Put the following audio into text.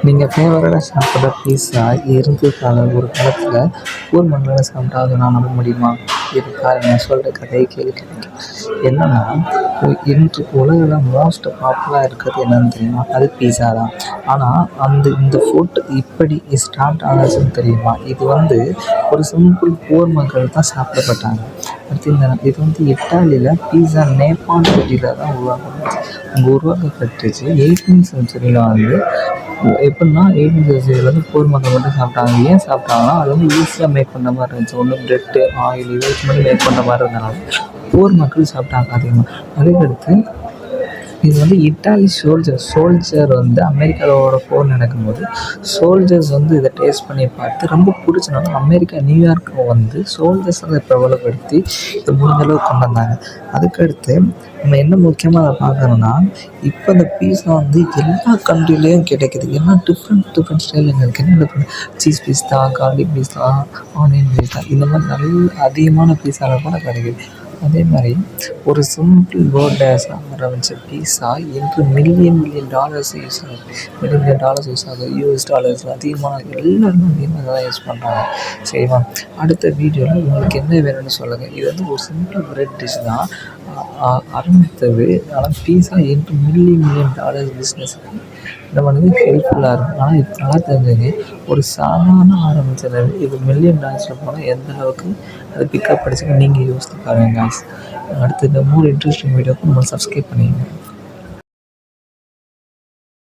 நீங்கள் ஃபேவரட்டாக சாப்பிட்ற பீஸா இருந்ததுக்கான ஒரு காலத்தில் ஊர் மண்ணில் சாப்பிட்டா அதை நான் நம்ப முடியுமா? இதுக்காக நான் சொல்கிற கதையை கேட்குறீங்க. என்னென்னா, இன்று உலகில் மோஸ்ட் பாப்புலராக இருக்கிறது என்னென்னு தெரியுமா? அது பீஸா தான். ஆனால் இந்த ஃபுட் இப்படி ஸ்டார்ட் ஆனதுன்னு தெரியுமா? இது ஒரு சிம்பிள் போர் மக்கள் தான் சாப்பிடப்பட்டாங்க. அடுத்து இது இட்டாலியில் பீஸா நேபாள் பகுதியில் தான் உருவாக்கப்பட்டுச்சு. அங்கே உருவாக்கப்பட்டுச்சு 18th செஞ்சுரியில் எப்படின்னா 18th செஞ்சுரியில் போர் மக்கள் மட்டும் சாப்பிட்டாங்க. ஏன் சாப்பிட்டாங்கன்னா அது ஈஸியாக மேக் பண்ணுற மாதிரி இருந்துச்சு. ஒன்று ப்ரெட்டு ஆயில் யூஸ் பண்ணி மேக் பண்ணுற மாதிரி இருந்தனால போர் மக்கள் சாப்பிட்டாங்க அதிகமாக. அதுக்கடுத்து இது இட்டாலி சோல்ஜர் அமெரிக்காவோட போர் நடக்கும்போது சோல்ஜர்ஸ் இதை டேஸ்ட் பண்ணி பார்த்து ரொம்ப பிடிச்சனால அமெரிக்கா நியூயார்க்கை சோல்ஜர்ஸ் அதை பிரபலப்படுத்தி இதை முடிஞ்சளவு கொண்டு வந்தாங்க. அதுக்கடுத்து நம்ம என்ன முக்கியமாக அதை பார்க்கணுன்னா, இப்போ இந்த பீஸா எல்லா கண்ட்ரிலேயும் கிடைக்கிது. எல்லாம் டிஃப்ரெண்ட் ஸ்டைலில் இருக்குது. என்ன டிஃப்ரெண்ட்? சீஸ் பீஸா, கார்லிக் பீஸா, ஆனியன் பீஸா, இந்த மாதிரி நல்ல அதிகமான பீஸாவில் கூட கிடைக்கிது. அதே மாதிரி ஒரு சிம்பிள் வேர்ட் ஆரம்பித்த பீஸா இன்று மில்லியன் டாலர்ஸ் யூஸ் ஆகுது. மில்லியன் டாலர்ஸ் யூஸ் ஆகுது. யூஎஸ் டாலர்ஸ் அதிகமாக எல்லாருமே அதிகமாக தான் யூஸ் பண்ணுறாங்க. சரிவா? அடுத்த வீடியோவில் உங்களுக்கு என்ன வேணும்னு சொல்லுங்கள். இது ஒரு சிம்பிள் பிரெட் டிஷ் தான் ஆரம்பித்தது. ஆனால் பீஸா இன்று மில்லியன் டாலர்ஸ் பிஸ்னஸ் நம்மளுக்கு ஹெல்ப்ஃபுல்லாக இருக்கும். ஆனால் இப்போ நல்லா தெரிஞ்சுங்க, ஒரு சாதாரண ஆரம்பித்தது இது மில்லியன் டாலர்ஸில் போனால் எந்த அளவுக்கு அது பிக்கப் படிச்சுங்க நீங்கள் யோசித்து பாருங்கள் காய்ஸ். அடுத்து இந்த 3 இன்ட்ரெஸ்டிங் வீடியோக்கு நம்ம சப்ஸ்கிரைப் பண்ணிடுங்க.